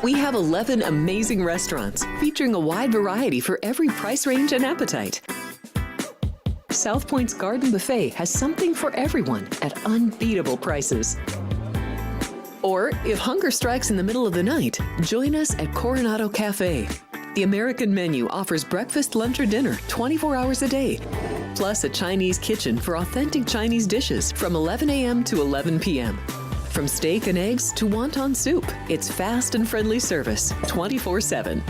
We have 11 amazing restaurants featuring a wide variety for every price range and appetite. South Point's Garden Buffet has something for everyone at unbeatable prices. Or, if hunger strikes in the middle of the night, join us at Coronado Cafe. The American menu offers breakfast, lunch, or dinner 24 hours a day, plus a Chinese kitchen for authentic Chinese dishes from 11 a.m. to 11 p.m. From steak and eggs to wonton soup, it's fast and friendly service 24/7.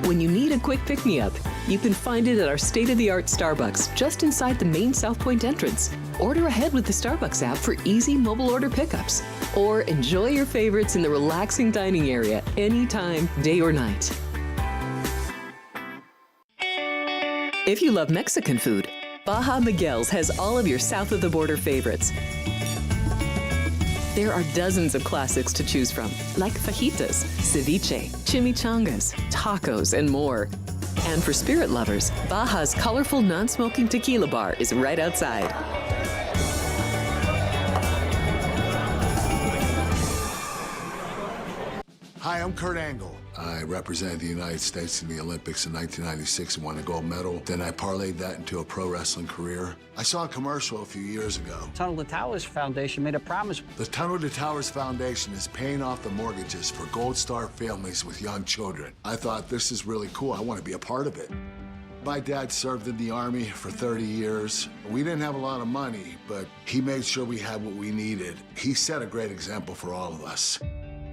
When you need a quick pick-me-up, you can find it at our state-of-the-art Starbucks just inside the main South Point entrance. Order ahead with the Starbucks app for easy mobile order pickups. Or enjoy your favorites in the relaxing dining area anytime, day or night. If you love Mexican food, Baja Miguel's has all of your south-of-the-border favorites. There are dozens of classics to choose from, like fajitas, ceviche, chimichangas, tacos, and more. And for spirit lovers, Baja's colorful non-smoking tequila bar is right outside. Hi, I'm Kurt Angle. I represented the United States in the Olympics in 1996 and won a gold medal. Then I parlayed that into a pro wrestling career. I saw a commercial a few years ago. Tunnel to Towers Foundation made a promise. The Tunnel to Towers Foundation is paying off the mortgages for Gold Star families with young children. I thought, this is really cool. I want to be a part of it. My dad served in the Army for 30 years. We didn't have a lot of money, but he made sure we had what we needed. He set a great example for all of us.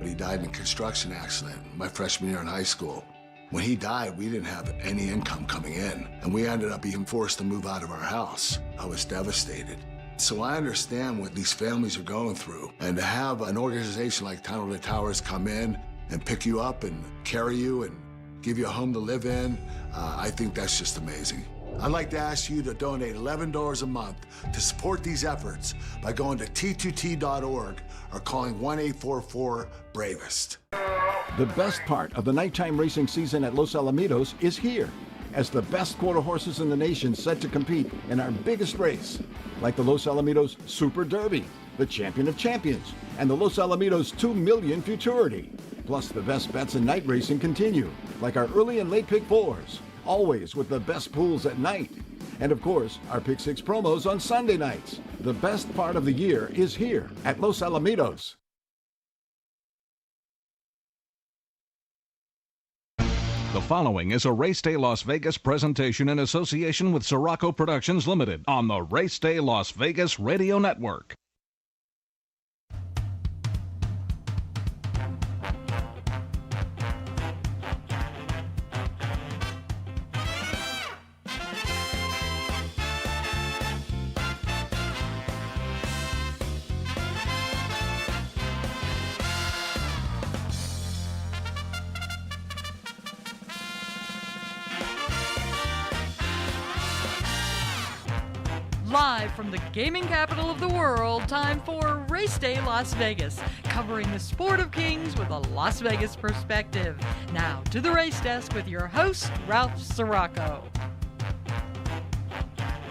He died in a construction accident my freshman year in high school. When he died, we didn't have any income coming in, and we ended up being forced to move out of our house. I was devastated. So I understand what these families are going through, and to have an organization like Tunnel to Towers come in and pick you up and carry you and give you a home to live in, I think that's just amazing. I'd like to ask you to donate $11 a month to support these efforts by going to t2t.org or calling 1-844-BRAVEST. The best part of the nighttime racing season at Los Alamitos is here, as the best quarter horses in the nation set to compete in our biggest race, like the Los Alamitos Super Derby, the Champion of Champions, and the Los Alamitos 2 Million Futurity. Plus, the best bets in night racing continue, like our early and late pick fours, always with the best pools at night. And of course, our Pick 6 promos on Sunday nights. The best part of the year is here at Los Alamitos. The following is a Race Day Las Vegas presentation in association with Siraco Productions Limited on the Race Day Las Vegas Radio Network. Live from the gaming capital of the world, time for Race Day Las Vegas, covering the sport of kings with a Las Vegas perspective. Now to the race desk with your host, Ralph Siraco.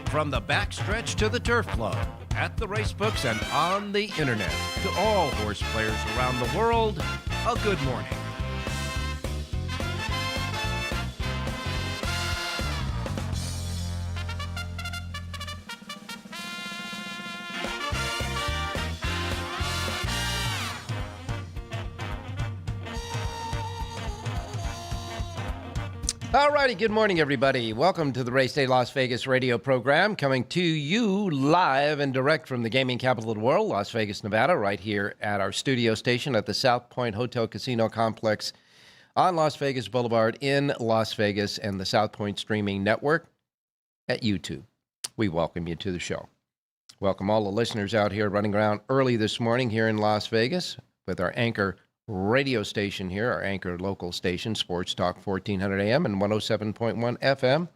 From the backstretch to the turf club, at the racebooks and on the internet, to all horse players around the world, a good morning. All righty, good morning, everybody. Welcome to the Race Day Las Vegas radio program, coming to you live and direct from the gaming capital of the world, Las Vegas, Nevada, right here at our studio station at the South Point Hotel Casino Complex on Las Vegas Boulevard in Las Vegas, and the South Point Streaming Network at YouTube. We welcome you to the show. Welcome all the listeners out here running around early this morning here in Las Vegas with our anchor radio station here, our anchor local station, Sports Talk 1400 AM and 107.1 FM.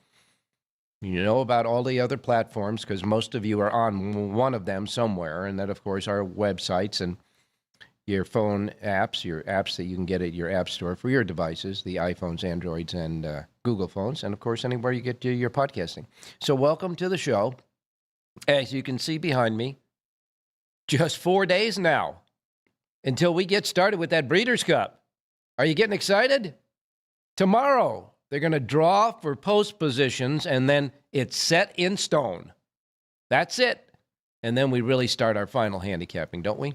You know about all the other platforms because most of you are on one of them somewhere, and that, of course, are websites and your phone apps, your apps that you can get at your app store for your devices, the iPhones, Androids, and Google phones, and, of course, anywhere you get your podcasting. So welcome to the show. As you can see behind me, just 4 days now until we get started with that Breeders' Cup. Are you getting excited? Tomorrow, they're going to draw for post positions, and then it's set in stone. That's it. And then we really start our final handicapping, don't we?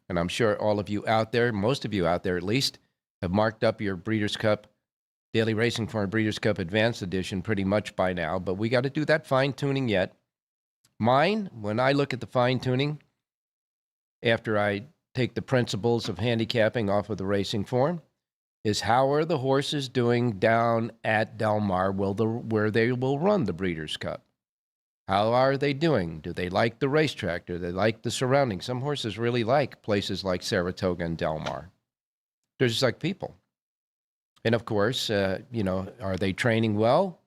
And I'm sure all of you out there, most of you out there at least, have marked up your Breeders' Cup, Daily Racing Form Breeders' Cup Advanced Edition pretty much by now, but we got to do that fine-tuning yet. Mine, when I look at the fine-tuning, after I take the principles of handicapping off of the racing form, is how are the horses doing down at Del Mar where they will run the Breeders' Cup? How are they doing? Do they like the racetrack? Do they like the surroundings? Some horses really like places like Saratoga and Del Mar. They're just like people. And of course, are they training well?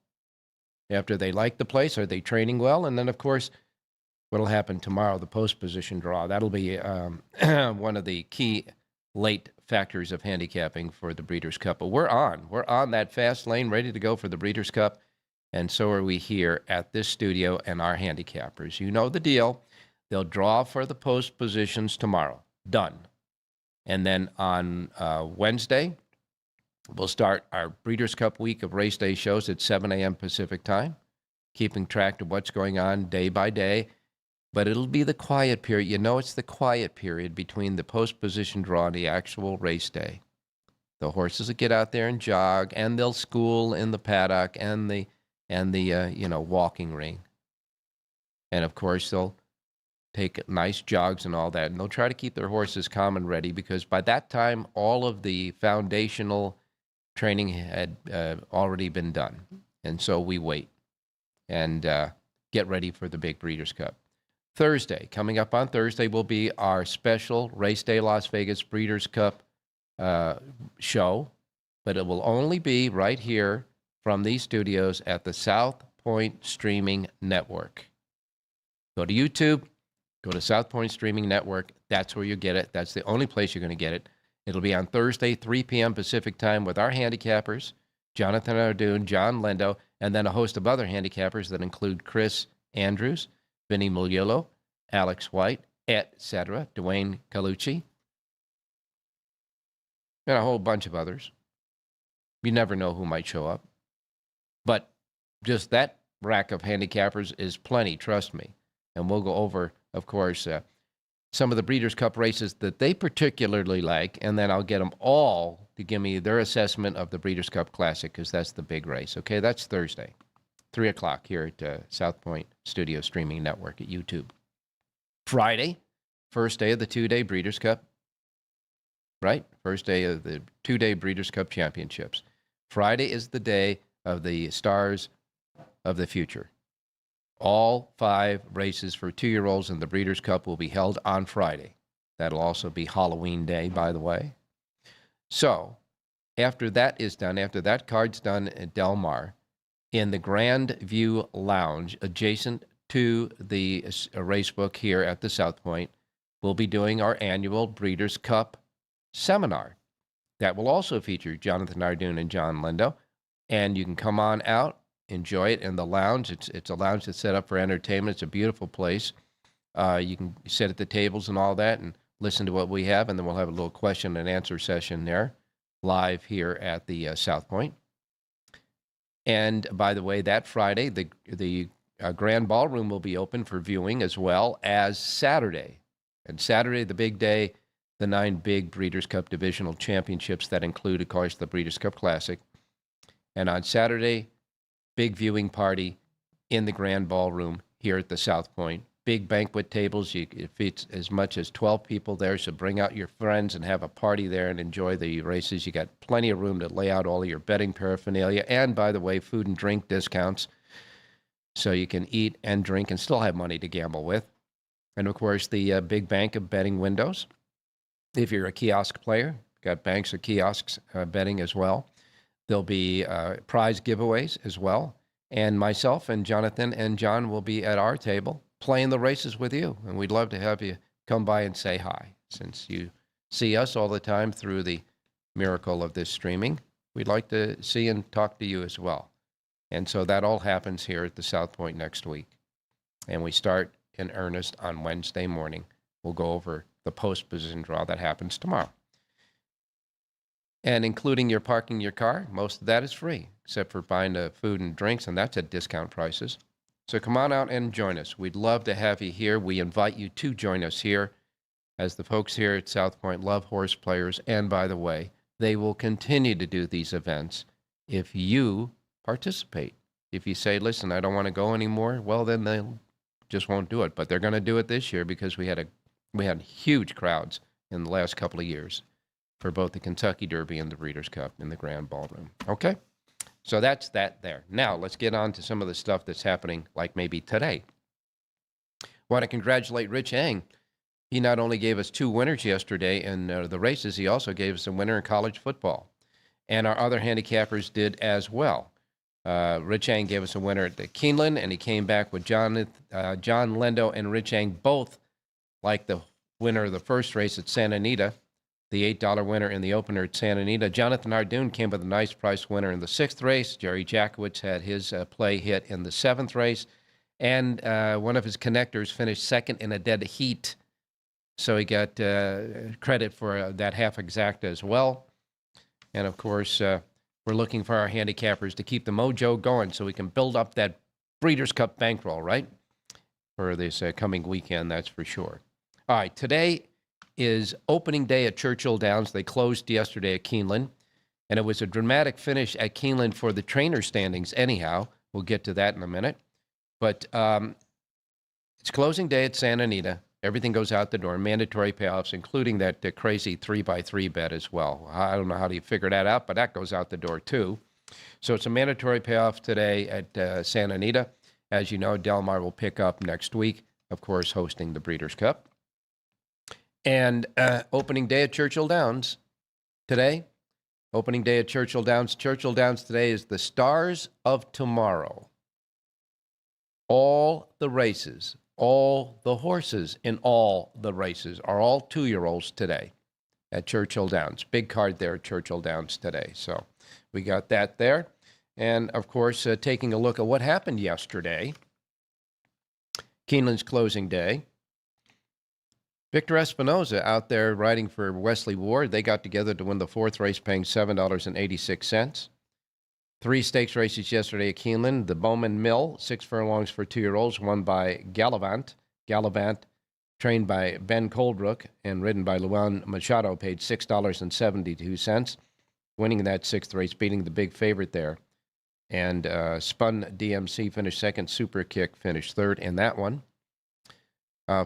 After they like the place, are they training well? And then, of course, what'll happen tomorrow, the post position draw. That'll be one of the key late factors of handicapping for the Breeders' Cup. But we're on that fast lane, ready to go for the Breeders' Cup. And so are we here at this studio and our handicappers. You know the deal. They'll draw for the post positions tomorrow. Done. And then on Wednesday, we'll start our Breeders' Cup week of race day shows at 7 a.m. Pacific time, keeping track of what's going on day by day. But it'll be the quiet period. You know, it's the quiet period between the post position draw and the actual race day. The horses will get out there and jog, and they'll school in the paddock and the walking ring. And of course, they'll take nice jogs and all that, and they'll try to keep their horses calm and ready, because by that time, all of the foundational training had already been done. And so we wait and get ready for the big Breeders' Cup. Thursday, coming up on Thursday, will be our special Race Day Las Vegas Breeders' Cup show, but it will only be right here from these studios at the South Point Streaming Network. Go to YouTube, go to South Point Streaming Network. That's where you get it. That's the only place you're going to get it. It'll be on Thursday, 3 p.m. Pacific time, with our handicappers, Jonathan Ardoon, John Lendo, and then a host of other handicappers that include Chris Andrews, Vinny Mugliolo, Alex White, etc., Dwayne Calucci, and a whole bunch of others. You never know who might show up. But just that rack of handicappers is plenty, trust me. And we'll go over, of course, some of the Breeders' Cup races that they particularly like, and then I'll get them all to give me their assessment of the Breeders' Cup Classic, because that's the big race. Okay, that's Thursday, 3 o'clock here at South Point Studio Streaming Network at YouTube. Friday, first day of the two-day Breeders' Cup, right? First day of the two-day Breeders' Cup Championships. Friday is the day of the Stars of the Future. All 5 races for 2-year-olds in the Breeders' Cup will be held on Friday. That'll also be Halloween Day, by the way. So, after that is done, after that card's done at Del Mar, in the Grand View Lounge, adjacent to the race book here at the South Point, we'll be doing our annual Breeders' Cup seminar. That will also feature Jonathan Ardoon and John Lendo. And you can come on out, enjoy it in the lounge. It's a lounge that's set up for entertainment. It's a beautiful place. You can sit at the tables and all that and listen to what we have, and then we'll have a little question and answer session there, live here at the South Point. And by the way, that Friday, the Grand Ballroom will be open for viewing, as well as Saturday. And Saturday, the big day, the 9 big Breeders' Cup Divisional Championships that include, of course, the Breeders' Cup Classic. And on Saturday, big viewing party in the Grand Ballroom here at the South Point. Big banquet tables. It fits as much as 12 people there, so bring out your friends and have a party there and enjoy the races. You got plenty of room to lay out all of your betting paraphernalia. And, by the way, food and drink discounts, so you can eat and drink and still have money to gamble with. And, of course, the big bank of betting windows. If you're a kiosk player, got banks of kiosks betting as well. There'll be prize giveaways as well. And myself and Jonathan and John will be at our table playing the races with you. And we'd love to have you come by and say hi. Since you see us all the time through the miracle of this streaming, we'd like to see and talk to you as well. And so that all happens here at the South Point next week. And we start in earnest on Wednesday morning. We'll go over the post position draw that happens tomorrow. and including your parking your car. Most of that is free, except for buying the food and drinks, and that's at discount prices. So come on out and join us. We'd love to have you here. We invite you to join us here, as the folks here at South Point love horse players. And by the way, they will continue to do these events if you participate. If you say, listen, I don't want to go anymore, well, then they just won't do it. But they're going to do it this year because we had huge crowds in the last couple of years for both the Kentucky Derby and the Breeders' Cup in the Grand Ballroom. Okay? So that's that there. Now, let's get on to some of the stuff that's happening, like maybe today. Want to congratulate Rich Eng. He not only gave us 2 winners yesterday in the races, he also gave us a winner in college football. And our other handicappers did as well. Rich Eng gave us a winner at the Keeneland, and he came back with John Lendo and Rich Eng, both like the winner of the first race at Santa Anita, the $8 winner in the opener at Santa Anita. Jonathan Hardoon came with a nice price winner in the 6th race. Jerry Jackowitz had his play hit in the 7th race. And one of his connectors finished second in a dead heat. So he got credit for that half exacta as well. And, of course, we're looking for our handicappers to keep the mojo going so we can build up that Breeders' Cup bankroll, right? For this coming weekend, that's for sure. All right, today is opening day at Churchill Downs. They closed yesterday at Keeneland, and it was a dramatic finish at Keeneland for the trainer standings anyhow. We'll get to that in a minute. But it's closing day at Santa Anita. Everything goes out the door, mandatory payoffs, including that crazy 3x3 bet as well. I don't know how do you figure that out, but that goes out the door too. So it's a mandatory payoff today at Santa Anita. As you know, Del Mar will pick up next week, of course, hosting the Breeders' Cup. And opening day at Churchill Downs today. Opening day at Churchill Downs. Churchill Downs today is the Stars of Tomorrow. All the races, all the horses in all the races are all 2-year-olds today at Churchill Downs. Big card there at Churchill Downs today. So we got that there. And, of course, taking a look at what happened yesterday, Keeneland's closing day. Victor Espinoza out there riding for Wesley Ward. They got together to win the 4th race, paying $7.86. 3 stakes races yesterday at Keeneland. The Bowman Mill, 6 furlongs for 2-year-olds, won by Gallivant. Gallivant, trained by Ben Coldbrook and ridden by Luan Machado, paid $6.72. Winning that 6th race, beating the big favorite there. And Spun DMC finished 2nd. Super Kick finished 3rd in that one.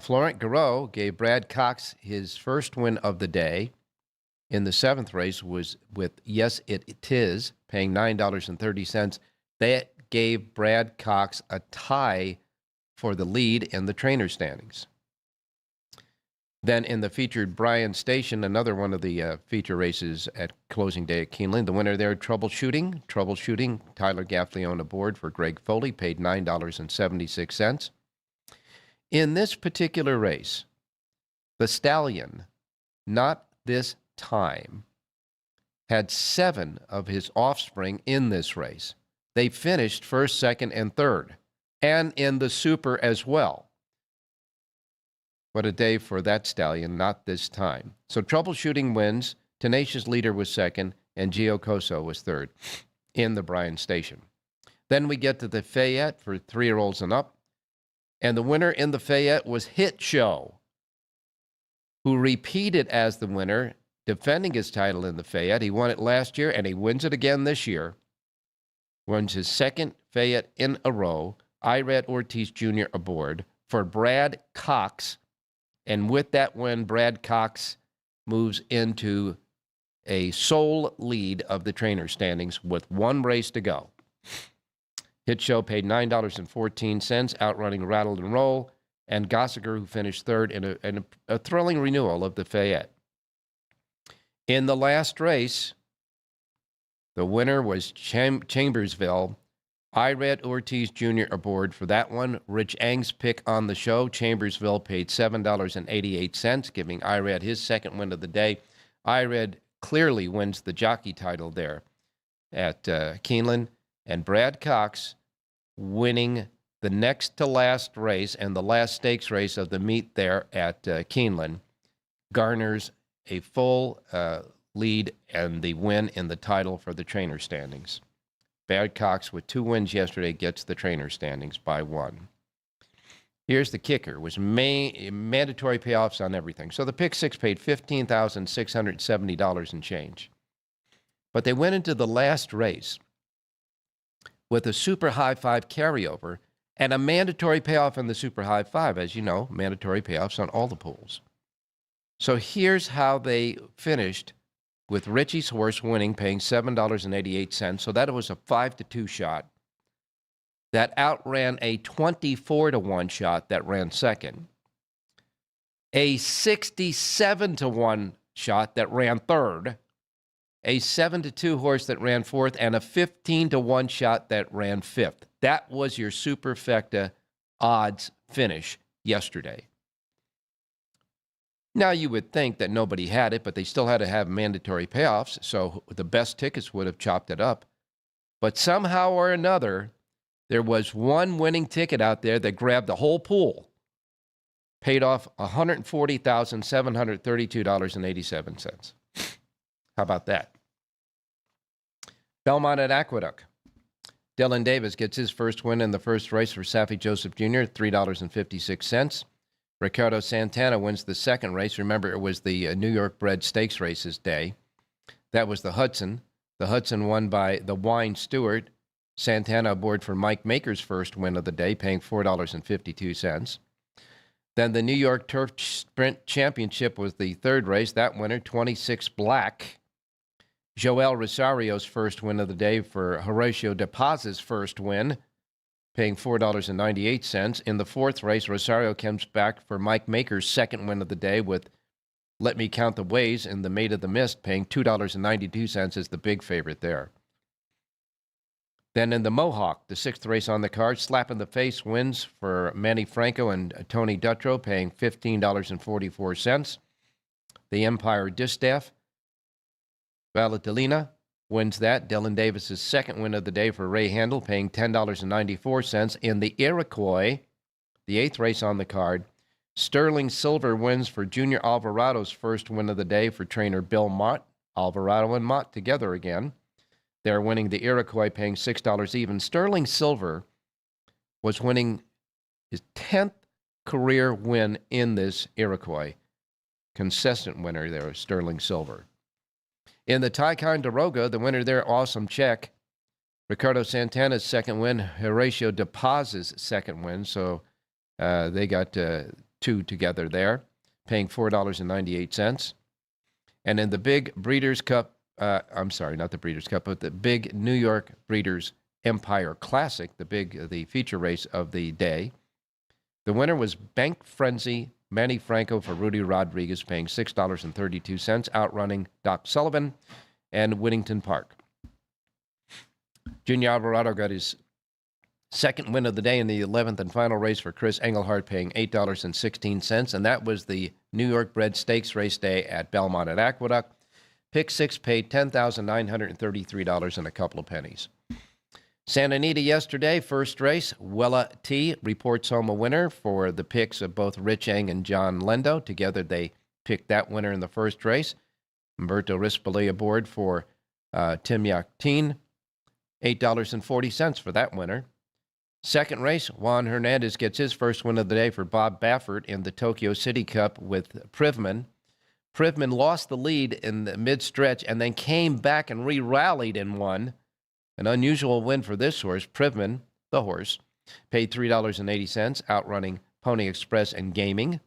Florent Garreau gave Brad Cox his first win of the day in the 7th race was with Yes It Is, paying $9.30. That gave Brad Cox a tie for the lead in the trainer standings. Then in the featured Bryan Station, another one of the feature races at closing day at Keeneland, the winner there, Troubleshooting, Tyler Gaffley on aboard for Greg Foley, paid $9.76. In this particular race, the Stallion, not this time, had 7 of his offspring in this race. They finished 1st, 2nd, and 3rd, and in the Super as well. What a day for that Stallion, not this time. So Troubleshooting wins, Tenacious Leader was 2nd, and Gio Coso was 3rd in the Bryan Station. Then we get to the Fayette for 3-year-olds and up. And the winner in the Fayette was Hit Show, who repeated as the winner, defending his title in the Fayette. He won it last year, and he wins it again this year. Wins his 2nd Fayette in a row. Irad Ortiz Jr. aboard for Brad Cox. And with that win, Brad Cox moves into a sole lead of the trainer standings with 1 race to go. Hit Show paid $9.14, outrunning Rattle and Roll, and Gossiger, who finished 3rd in a thrilling renewal of the Fayette. In the last race, the winner was Chambersville. Irad Ortiz Jr. aboard for that one. Rich Eng's pick on the show. Chambersville paid $7.88, giving Irad his 2nd win of the day. Irad clearly wins the jockey title there at Keeneland. And Brad Cox winning the next to last race and the last stakes race of the meet there at Keeneland garners a full lead and the win in the title for the trainer standings. Badcock's, with 2 wins yesterday, gets the trainer standings by 1. Here's the kicker. It was mandatory payoffs on everything. So the pick six paid $15,670 and change. But they went into the last race with a super high five carryover and a mandatory payoff in the super high five. As you know, mandatory payoffs on all the pools. So here's how they finished, with Richie's horse winning, paying $7.88. So that was a 5-2 shot. That outran a 24-1 shot that ran second, a 67-1 shot that ran third, a 7-2 horse that ran fourth, and a 15-1 shot that ran fifth. That was your superfecta odds finish yesterday. Now, you would think that nobody had it, but they still had to have mandatory payoffs, so the best tickets would have chopped it up. But somehow or another, there was one winning ticket out there that grabbed the whole pool, paid off $140,732.87. How about that? Belmont at Aqueduct. Dylan Davis gets his first win in the first race for Saffie Joseph Jr., $3.56. Ricardo Santana wins the second race. Remember, it was the New York bred stakes races day. That was the Hudson. The Hudson won by the Wine Stewart. Santana aboard for Mike Maker's first win of the day, paying $4.52. Then the New York Turf Sprint Championship was the third race. That winner, 26 Black. Joel Rosario's first win of the day for Horatio De Paz's first win, paying $4.98. In the fourth race, Rosario comes back for Mike Maker's second win of the day with Let Me Count the Ways in the Maid of the Mist, paying $2.92 as the big favorite there. Then in the Mohawk, the sixth race on the card, Slap in the Face wins for Manny Franco and Tony Dutrow, paying $15.44. The Empire Distaff, Valladolid wins that. Dylan Davis's second win of the day for Ray Handel, paying $10.94. In the Iroquois, the eighth race on the card, Sterling Silver wins for Junior Alvarado's first win of the day for trainer Bill Mott. Alvarado and Mott together again. They're winning the Iroquois, paying $6 even. Sterling Silver was winning his 10th career win in this Iroquois. Consistent winner there, Sterling Silver. In the Ticonderoga, the winner there, Awesome Check. Ricardo Santana's second win, Horatio De Paz's second win. So they got two together there, paying $4.98. And in the big Breeders' Cup, I'm sorry, not the Breeders' Cup, but the big New York Breeders' Empire Classic, the feature race of the day. The winner was Bank Frenzy Manny Franco for Rudy Rodriguez, paying $6.32, outrunning Doc Sullivan and Whittington Park. Junior Alvarado got his second win of the day in the 11th and final race for Chris Engelhardt, paying $8.16, and that was the New York bred stakes race day at Belmont at Aqueduct. Pick six paid $10,933 and a couple of pennies. Santa Anita yesterday, first race, Wella T reports home a winner for the picks of both Rich Eng and John Lendo. Together they picked that winner in the first race. Umberto Rispoli aboard for Tim Yakteen, $8.40 for that winner. Second race, Juan Hernandez gets his first win of the day for Bob Baffert in the Tokyo City Cup with Privman. Privman lost the lead in the mid-stretch and then came back and re-rallied and won. An unusual win for this horse. Privman, the horse, paid $3.80, outrunning Pony Express and Gaming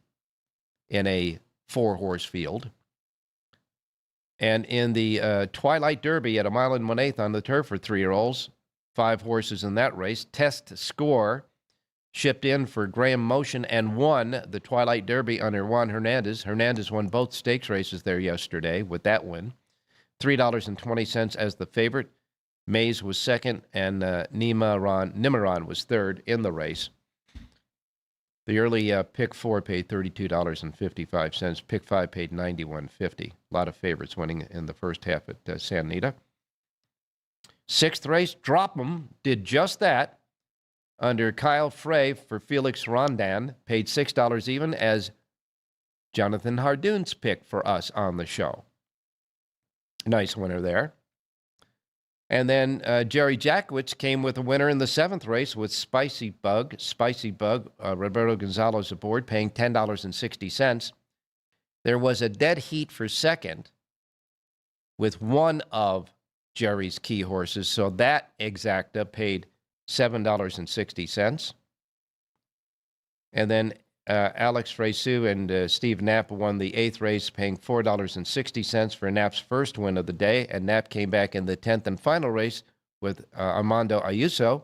in a four-horse field. And in the Twilight Derby at 1 1/8 on the turf for 3-year-olds, 5 horses in that race. Test Score shipped in for Graham Motion and won the Twilight Derby under Juan Hernandez. Hernandez won both stakes races there yesterday with that win. $3.20 as the favorite. Mays was second, and Nimaron was third in the race. The early pick 4 paid $32.55. Pick 5 paid $91.50. A lot of favorites winning in the first half at Santa Anita. Sixth race, Drop 'em, did just that under Kyle Frey for Felix Rondon. Paid $6 even as Jonathan Hardoon's pick for us on the show. Nice winner there. And then Jerry Jackwitz came with a winner in the 7th race with Spicy Bug. Roberto Gonzalez aboard, paying $10.60. There was a dead heat for second with one of Jerry's key horses, so that exacta paid $7.60. And then Alex Fresu and Steve Knapp won the 8th race, paying $4.60 for Knapp's first win of the day. And Knapp came back in the 10th and final race with Armando Ayuso,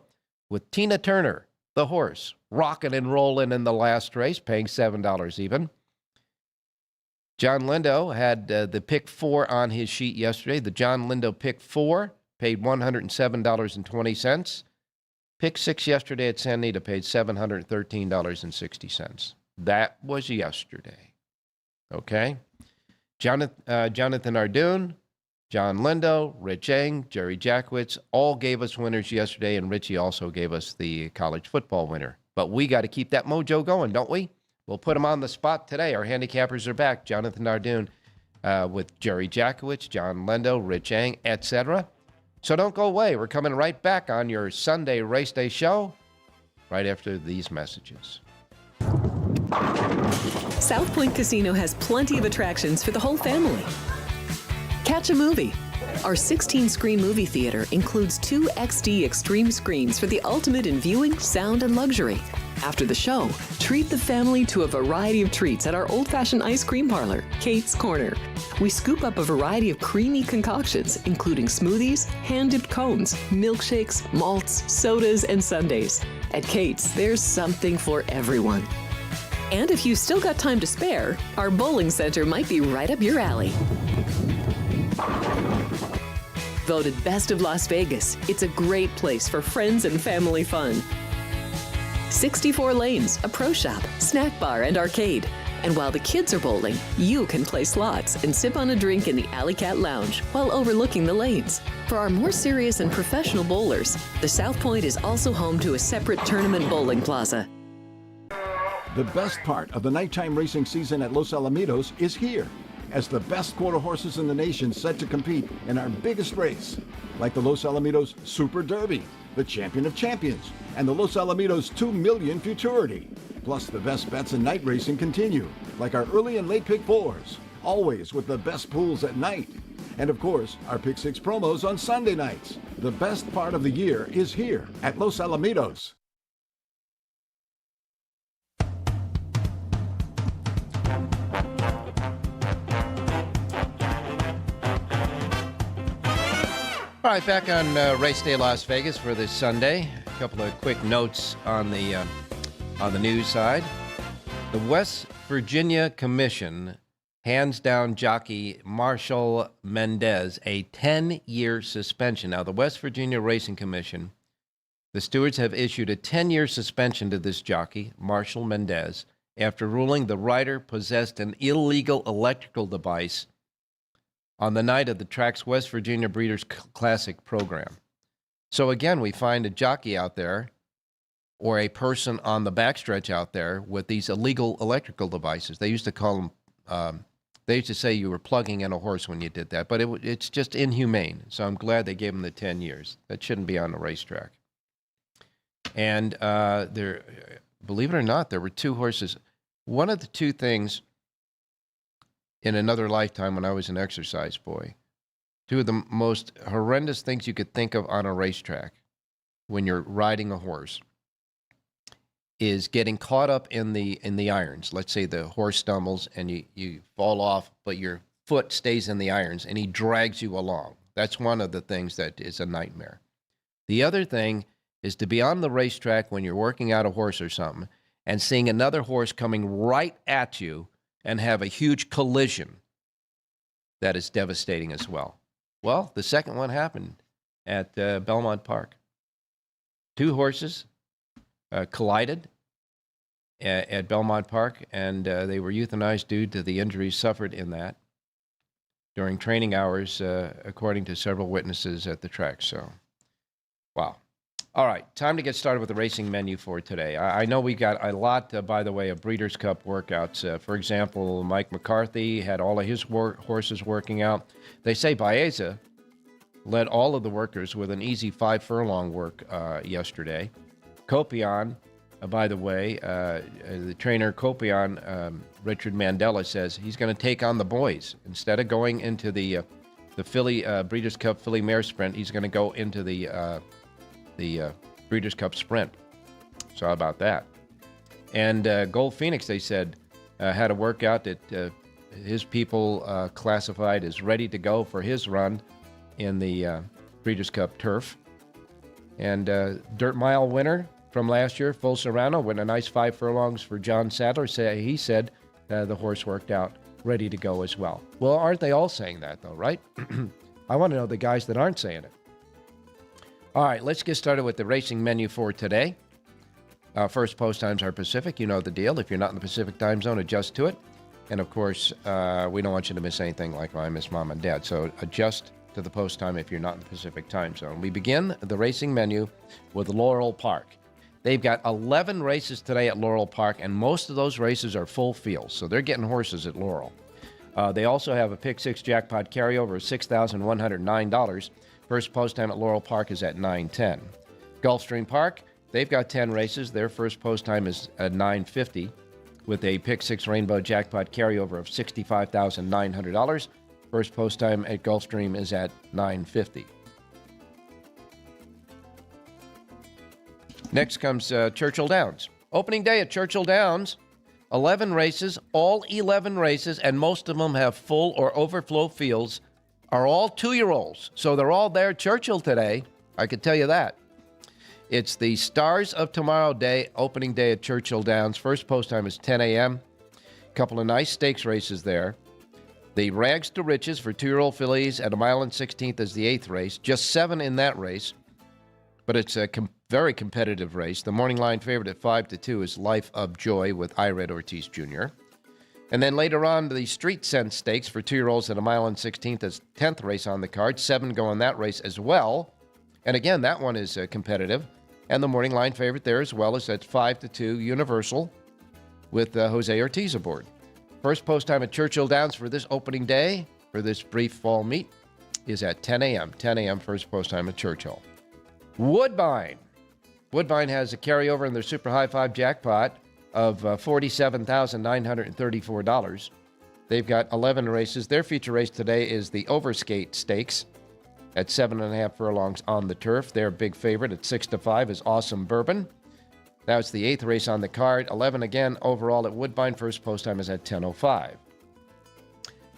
with Tina Turner, the horse, rocking and rolling in the last race, paying $7 even. John Lindo had the pick 4 on his sheet yesterday. The John Lindo pick 4 paid $107.20. Pick 6 yesterday at San Anita paid $713.60. That was yesterday. Okay? Jonathan Ardoon, John Lindo, Rich Eng, Jerry Jackwitz all gave us winners yesterday, and Richie also gave us the college football winner. But we got to keep that mojo going, don't we? We'll put them on the spot today. Our handicappers are back. Jonathan Ardoon with Jerry Jackwitz, John Lindo, Rich Eng, etc. So don't go away. We're coming right back on your Sunday Race Day show right after these messages. South Point Casino has plenty of attractions for the whole family. Catch a movie. Our 16-screen movie theater includes 2 XD Extreme screens for the ultimate in viewing, sound, and luxury. After the show, treat the family to a variety of treats at our old-fashioned ice cream parlor, Kate's Corner. We scoop up a variety of creamy concoctions, including smoothies, hand-dipped cones, milkshakes, malts, sodas, and sundaes. At Kate's, there's something for everyone. And if you've still got time to spare, our bowling center might be right up your alley. Voted Best of Las Vegas, it's a great place for friends and family fun. 64 lanes, a pro shop, snack bar, and arcade. And while the kids are bowling, you can play slots and sip on a drink in the Alley Cat Lounge while overlooking the lanes. For our more serious and professional bowlers, the South Point is also home to a separate tournament bowling plaza. The best part of the nighttime racing season at Los Alamitos is here, as the best quarter horses in the nation set to compete in our biggest race, like the Los Alamitos Super Derby, the Champion of Champions, and the Los Alamitos 2 Million Futurity. Plus, the best bets in night racing continue, like our early and late pick 4s, always with the best pools at night. And of course, our pick 6 promos on Sunday nights. The best part of the year is here at Los Alamitos. All right, back on Race Day Las Vegas for this Sunday. A couple of quick notes on the news side. The West Virginia Commission hands down jockey Marshall Mendez a 10-year suspension. Now, the West Virginia Racing Commission, the stewards have issued a 10-year suspension to this jockey, Marshall Mendez, after ruling the rider possessed an illegal electrical device on the night of the track's West Virginia Breeders' Classic program. So again, we find a jockey out there or a person on the backstretch out there with these illegal electrical devices. They used to call them, they used to say you were plugging in a horse when you did that, but it's just inhumane. So I'm glad they gave him the 10 years. That shouldn't be on the racetrack. And there, believe it or not, there were 2 horses. One of the 2 things in another lifetime when I was an exercise boy, 2 of the most horrendous things you could think of on a racetrack when you're riding a horse is getting caught up in the irons. Let's say the horse stumbles and you fall off, but your foot stays in the irons and he drags you along. That's one of the things that is a nightmare. The other thing is to be on the racetrack when you're working out a horse or something and seeing another horse coming right at you and have a huge collision that is devastating as well. Well, the second one happened at Belmont Park. 2 horses collided at Belmont Park, and they were euthanized due to the injuries suffered in that during training hours, according to several witnesses at the track. So, wow. All right, time to get started with the racing menu for today. I know we got a lot, by the way, of Breeders' Cup workouts. For example, Mike McCarthy had all of his horses working out. They say Baeza led all of the workers with an easy 5 furlong work yesterday. Copion, by the way, the trainer Copion, Richard Mandela, says he's going to take on the boys. Instead of going into the Philly Breeders' Cup Philly Mare Sprint, he's going to go into the Breeders' Cup Sprint. So how about that? And Gold Phoenix, they said, had a workout that his people classified as ready to go for his run in the Breeders' Cup Turf. And Dirt Mile winner from last year, Full Serrano, went a nice 5 furlongs for John Sadler. He said the horse worked out ready to go as well. Well, aren't they all saying that, though, right? I want to know the guys that aren't saying it. All right, let's get started with the racing menu for today. First post times are Pacific. You know the deal. If you're not in the Pacific time zone, adjust to it. And, of course, we don't want you to miss anything like I miss Mom and Dad. So adjust to the post time if you're not in the Pacific time zone. We begin the racing menu with Laurel Park. They've got 11 races today at Laurel Park, and most of those races are full fields. So they're getting horses at Laurel. They also have a Pick 6 jackpot carryover of $6,109. First post time at Laurel Park is at 9:10. Gulfstream Park, they've got 10 races. Their first post time is at 9:50 with a Pick 6 Rainbow jackpot carryover of $65,900. First post time at Gulfstream is at 9:50. Next comes Churchill Downs. Opening day at Churchill Downs, 11 races, all 11 races, and most of them have full or overflow fields, are all 2-year-olds. So they're all there at Churchill today. I can tell you that. It's the Stars of Tomorrow Day, opening day at Churchill Downs. First post time is 10 a.m. Couple of nice stakes races there. The Rags to Riches for 2-year-old fillies at 1 mile and 16th is the 8th race. Just 7 in that race, but it's a very competitive race. The morning line favorite at 5-2 is Life of Joy with Ired Ortiz Jr. And then later on, the Street Sense Stakes for 2-year-olds at 1 mile and 16th is 10th race on the card. 7 go in that race as well. And again, that one is competitive. And the morning line favorite there as well is at 5-2 Universal with Jose Ortiz aboard. First post time at Churchill Downs for this opening day, for this brief fall meet, is at 10 a.m. 10 a.m. first post time at Churchill. Woodbine. Woodbine has a carryover in their Super High Five jackpot of $47,934. They've got 11 races. Their feature race today is the Overskate Stakes at 7.5 furlongs on the turf. Their big favorite at 6-5 is Awesome Bourbon. That's the 8th race on the card. 11 again overall at Woodbine. First post time is at 10:05.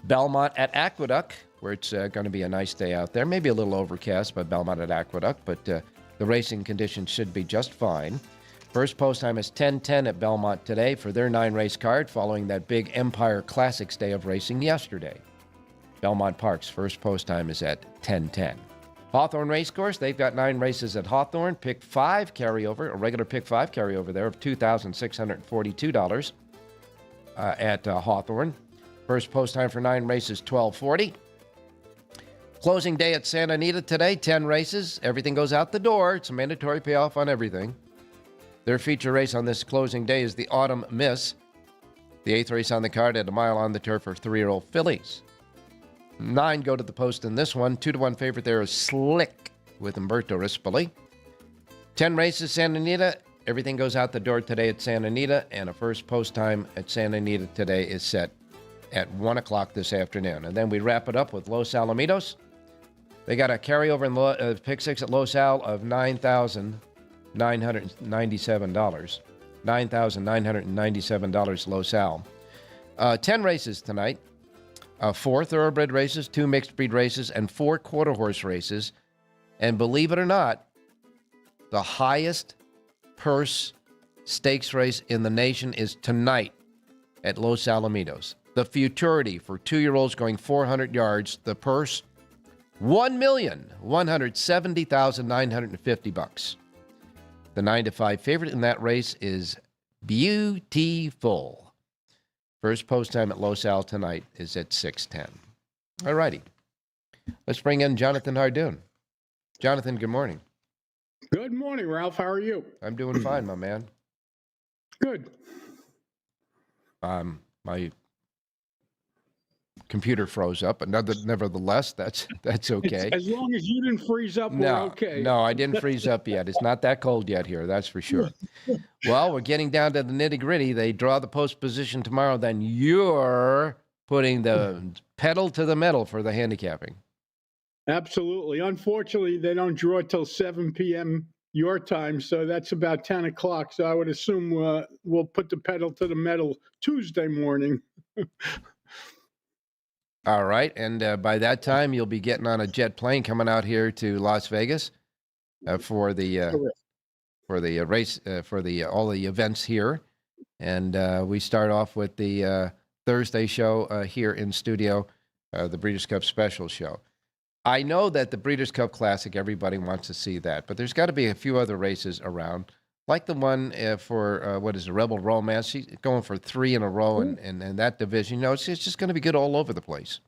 Belmont at Aqueduct, where it's going to be a nice day out there. Maybe a little overcast by Belmont at Aqueduct, but the racing conditions should be just fine. First post time is 10:10 at Belmont today for their 9-race card following that big Empire Classics day of racing yesterday. Belmont Park's first post time is at 10:10. Hawthorne Racecourse, they've got 9 races at Hawthorne. Pick 5 carryover, a regular Pick 5 carryover there of $2,642 at Hawthorne. First post time for 9 races, 12:40. Closing day at Santa Anita today, 10 races. Everything goes out the door. It's a mandatory payoff on everything. Their feature race on this closing day is the Autumn Miss. The 8th race on the card at 1 mile on the turf for 3-year-old fillies. 9 go to the post in this one. 2-1 favorite there is Slick with Umberto Rispoli. 10 races, Santa Anita. Everything goes out the door today at Santa Anita, and a first post time at Santa Anita today is set at 1 o'clock this afternoon. And then we wrap it up with Los Alamitos. They got a carryover in Pick 6 at Los Al of $9,997. $9,997 Los Al. 10 races tonight. 4 thoroughbred races, 2 mixed breed races, and 4 quarter horse races. And believe it or not, the highest purse stakes race in the nation is tonight at Los Alamitos. The futurity for 2-year-olds going 400 yards, the purse, $1,170,950. The 9-5 favorite in that race is Beautiful. First post time at Los Al tonight is at 6:10. All righty. Let's bring in Jonathan Hardoon. Jonathan, good morning. Good morning, Ralph. How are you? I'm doing fine, my man. Good. My computer froze up, but nevertheless, that's okay. As long as you didn't freeze up, we're No, okay. no, I didn't freeze up yet. It's not that cold yet here, that's for sure. Well, we're getting down to the nitty-gritty. They draw the post position tomorrow, then you're putting the pedal to the metal for the handicapping. Absolutely. Unfortunately, they don't draw till 7 p.m. your time, so that's about 10 o'clock. So I would assume we'll put the pedal to the metal Tuesday morning. All right, and by that time, you'll be getting on a jet plane coming out here to Las Vegas for the race for all the events here, and we start off with the Thursday show here in studio, the Breeders' Cup Special show. I know that the Breeders' Cup Classic, everybody wants to see that, but there's got to be a few other races around, like the one for, what is it, Rebel Romance. She's going for 3 in a row in that division. You know, it's just going to be good all over the place.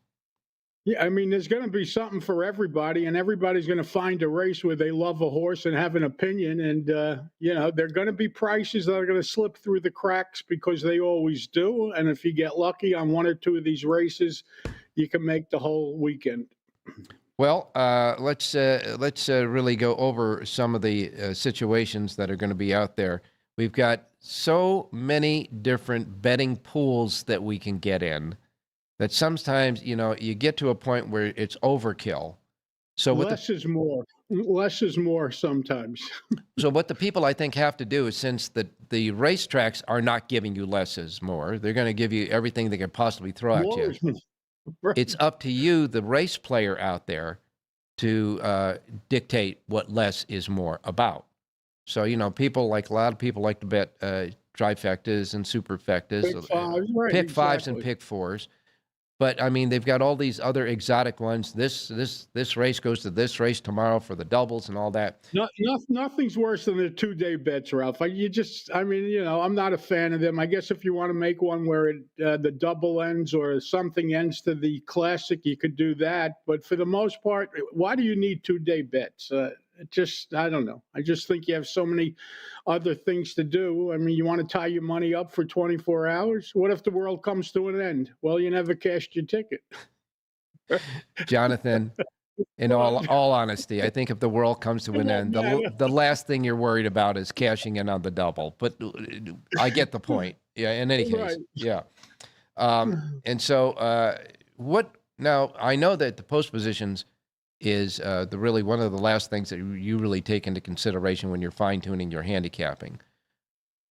Yeah, I mean, there's going to be something for everybody, and everybody's going to find a race where they love a horse and have an opinion. And, there are going to be prices that are going to slip through the cracks because they always do. And if you get lucky on 1 or 2 of these races, you can make the whole weekend. Well, let's really go over some of the situations that are going to be out there. We've got so many different betting pools that we can get in that sometimes, you get to a point where it's overkill. So less is more. Less is more sometimes. So what the people, I think, have to do is, since the racetracks are not giving you less is more, they're going to give you everything they can possibly throw at you. Right. It's up to you, the race player out there, to dictate what less is more about. So, a lot of people like to bet trifectas and superfectas, pick fives and pick fours. But I mean, they've got all these other exotic ones. This race goes to this race tomorrow for the doubles and all that. Nothing's worse than the 2-day bets, Ralph. I'm not a fan of them. I guess if you want to make one where the double ends or something ends to the classic, you could do that. But for the most part, why do you need 2-day bets? I don't know. I just think you have so many other things to do. I mean, you want to tie your money up for 24 hours? What if the world comes to an end? Well, you never cashed your ticket. Jonathan, in all honesty, I think if the world comes to an end, the last thing you're worried about is cashing in on the double. But I get the point. Yeah, in any case. Right. Yeah. And so now I know that the post positions is really one of the last things that you really take into consideration when you're fine-tuning your handicapping.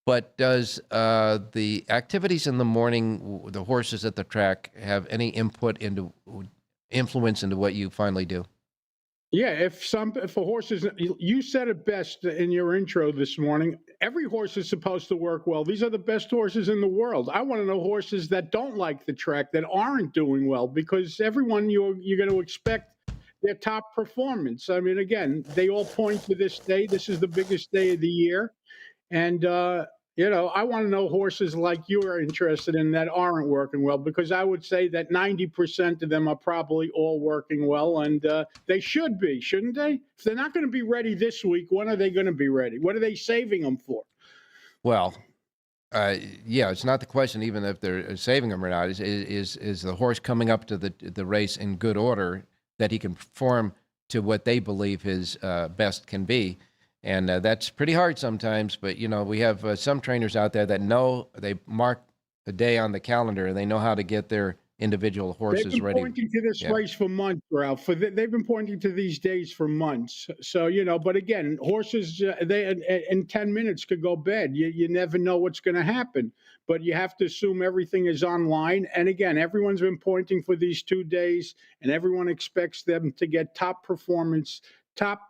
But does the activities in the morning, the horses at the track, have any influence into what you finally do? Yeah, if a horse is, you said it best in your intro this morning, every horse is supposed to work well. These are the best horses in the world. I want to know horses that don't like the track, that aren't doing well, because everyone you're going to expect their top performance. I mean, again, they all point to this day. This is the biggest day of the year. And, I want to know horses like you are interested in that aren't working well, because I would say that 90% of them are probably all working well, and they should be, shouldn't they? If they're not going to be ready this week, when are they going to be ready? What are they saving them for? Well, it's not the question even if they're saving them or not. Is the horse coming up to the race in good order, that he can perform to what they believe his best can be? And that's pretty hard sometimes, but, we have some trainers out there that know, they mark a day on the calendar and they know how to get their individual horses ready. They've been pointing to this race for months, Ralph. They've been pointing to these days for months. So, but again, horses, they in 10 minutes could go bad. You never know what's going to happen. But you have to assume everything is online. And again, everyone's been pointing for these 2 days, and everyone expects them to get top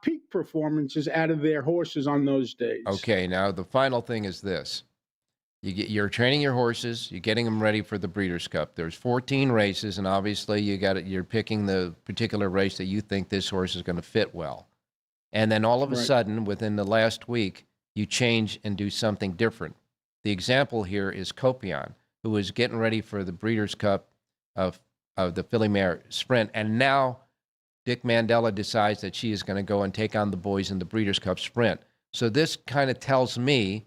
peak performances out of their horses on those days. Okay, now the final thing is this. You're training your horses, you're getting them ready for the Breeders' Cup. There's 14 races, and obviously you're picking the particular race that you think this horse is going to fit well. And then all of a sudden, within the last week, you change and do something different. The example here is Copion, who is getting ready for the Breeders' Cup of the Filly Mare Sprint, and now Dick Mandela decides that she is going to go and take on the boys in the Breeders' Cup Sprint. So this kind of tells me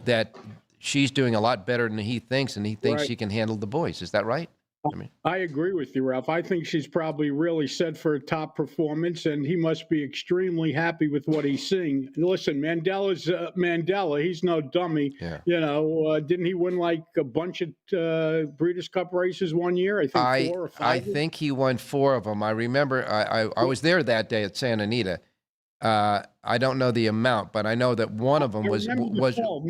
that she's doing a lot better than he thinks, and he thinks she can handle the boys. Is that right? I agree with you, Ralph. I think she's probably really set for a top performance, and he must be extremely happy with what he's seeing. Listen, Mandela's Mandela. He's no dummy. Yeah. You know, didn't he win like a bunch of Breeders' Cup races one year? I think 4 or 5. I think he won 4 of them. I remember I was there that day at Santa Anita. I don't know the amount, but I know that one of them was Mandela.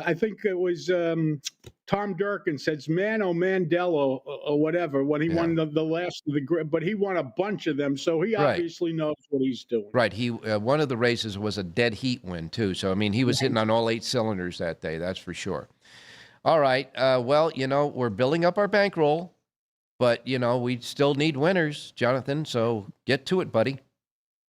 I think it was Tom Durkin says Mano Mandela or whatever when he won the last of the grid, but he won a bunch of them, so he obviously knows what he's doing. Right. He one of the races was a dead heat win too. So I mean, he was hitting on all 8 cylinders that day. That's for sure. All right. Well, you know, we're building up our bankroll, but you know, we still need winners, Jonathan. So get to it, buddy.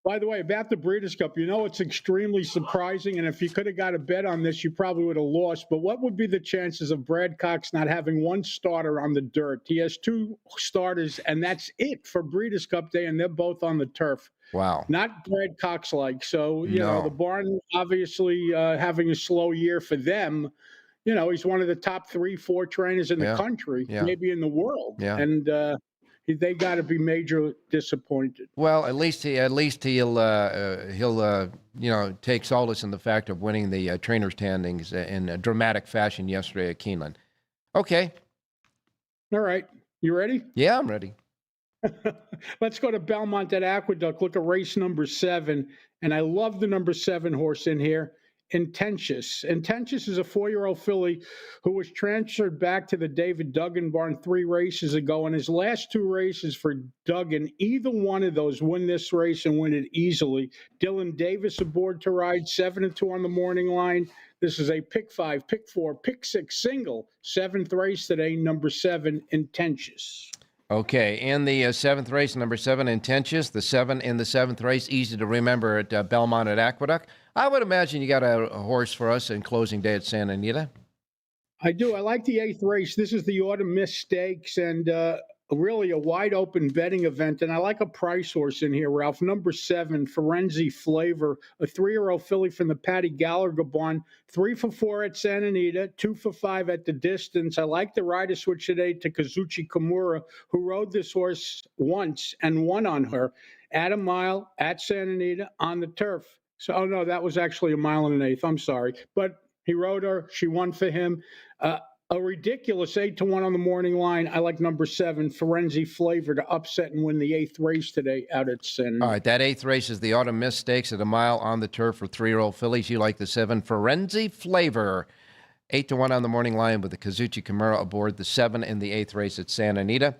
By the way, about the Breeders' Cup, you know, it's extremely surprising, and if you could have got a bet on this, you probably would have lost. But what would be the chances of Brad Cox not having one starter on the dirt? He has 2 starters, and that's it for Breeders' Cup Day, and they're both on the turf. Wow. Not Brad Cox-like. So, you know, the barn obviously having a slow year for them. You know, he's one of the top 3-4 trainers in the country, maybe in the world. Yeah. And they got to be major disappointed. Well, at least he'll you know, take solace in the fact of winning the trainer standings in a dramatic fashion yesterday at Keeneland. Okay. All right. You ready? Yeah, I'm ready. Let's go to Belmont at Aqueduct. Look at race number 7. And I love the number 7 horse in here. Intentious. Intentious is a 4-year-old filly who was transferred back to the David Duggan barn 3 races ago. And his last 2 races for Duggan, either one of those win this race and win it easily. Dylan Davis aboard to ride, 7-2 on the morning line. This is a pick 5, pick 4, pick 6 single. 7th race today, number 7, Intentious. Okay, in the 7th race, number 7, Intentious. The 7 in the 7th race, easy to remember at Belmont at Aqueduct. I would imagine you got a horse for us in closing day at Santa Anita. I do. I like the 8th race. This is the Autumn Miss Stakes and really a wide open betting event. And I like a price horse in here, Ralph. Number 7, Forenzi Flavor, a 3-year-old filly from the Patty Gallagher barn. 3 for 4 at Santa Anita, 2 for 5 at the distance. I like the rider switch today to Kazuchi Kimura, who rode this horse once and won on her at a mile at Santa Anita on the turf. So, oh no, that was actually a 1 1/8. I'm sorry. But he rode her. She won for him. A ridiculous 8-1 on the morning line. I like number 7, Forenzi Flavor, to upset and win the 8th race today out at Santa. All right, that 8th race is the Autumn Miss Stakes at a mile on the turf for 3-year-old fillies. You like the 7, Forenzi Flavor. 8-1 on the morning line with the Kazuchi Kimura aboard, the 7 in the 8th race at Santa Anita.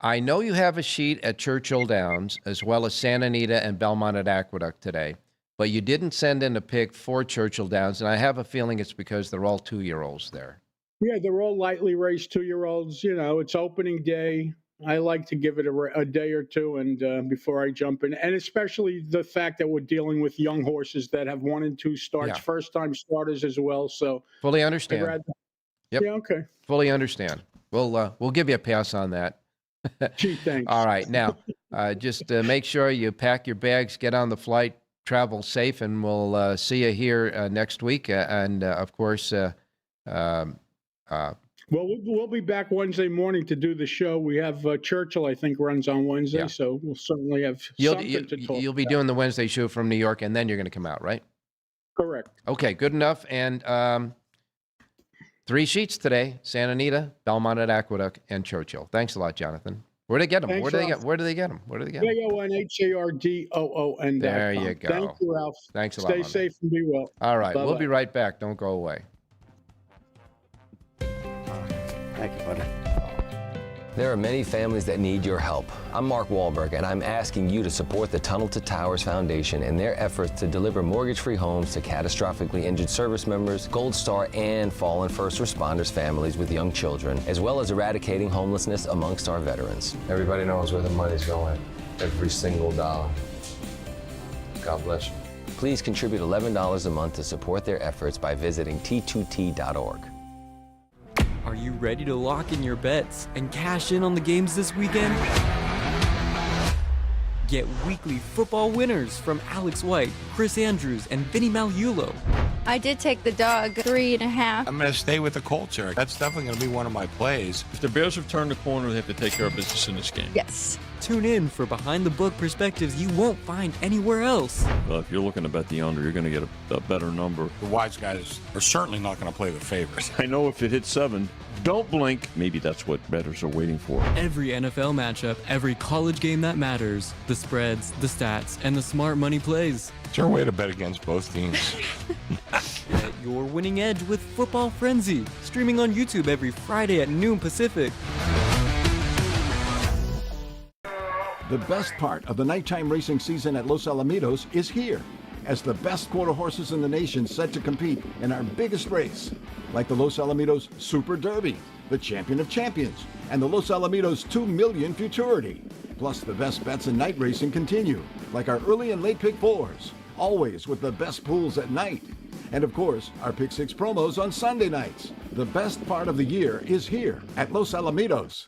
I know you have a sheet at Churchill Downs as well as Santa Anita and Belmont at Aqueduct today, but you didn't send in a pick for Churchill Downs, and I have a feeling it's because they're all 2-year-olds there. Yeah, they're all lightly raced 2-year-olds. You know, it's opening day. I like to give it a day or two and before I jump in. And especially the fact that we're dealing with young horses that have 1 and 2 starts, first-time starters as well. So fully understand. Yep. Yeah, okay. Fully understand. We'll give you a pass on that. Gee, thanks. All right. Now, just make sure you pack your bags, get on the flight, travel safe, and we'll see you here next week. Of course, well, we'll be back Wednesday morning to do the show. We have Churchill, I think, runs on Wednesday, so we'll certainly have something to talk You'll be about. doing the Wednesday show from New York, and then you're going to come out, right? Correct. Okay, good enough. And 3 sheets today: Santa Anita, Belmont at Aqueduct, and Churchill. Thanks a lot, Jonathan. Where do they get them? Thanks, Where do they get them? JONHARDOON. There you go. Thank you, Ralph. Thanks a lot. Stay safe and be well. All right, Bye-bye. We'll be right back. Don't go away. Thank you, buddy. There are many families that need your help. I'm Mark Wahlberg, and I'm asking you to support the Tunnel to Towers Foundation in their efforts to deliver mortgage-free homes to catastrophically injured service members, Gold Star, and fallen first responders families with young children, as well as eradicating homelessness amongst our veterans. Everybody knows where the money's going, every single dollar. God bless you. Please contribute $11 a month to support their efforts by visiting t2t.org. Are you ready to lock in your bets and cash in on the games this weekend? Get weekly football winners from Alex White, Chris Andrews, and Vinny Magliulo. I did take the dog 3.5. I'm going to stay with the Colts here. That's definitely going to be one of my plays. If the Bears have turned the corner, they have to take care of business in this game. Yes. Tune in for behind-the-book perspectives you won't find anywhere else. Well, if you're looking to bet the under, you're going to get a better number. The wise guys are certainly not going to play the favorites. I know if it hits 7, don't blink. Maybe that's what bettors are waiting for. Every NFL matchup, every college game that matters, the spreads, the stats, and the smart money plays. Is there a way to bet against both teams? Get your winning edge with Football Frenzy, streaming on YouTube every Friday at noon Pacific. The best part of the nighttime racing season at Los Alamitos is here, as the best quarter horses in the nation set to compete in our biggest race, like the Los Alamitos Super Derby, the Champion of Champions, and the Los Alamitos 2 Million Futurity. Plus, the best bets in night racing continue, like our early and late pick fours, always with the best pools at night. And of course, our Pick 6 promos on Sunday nights. The best part of the year is here at Los Alamitos.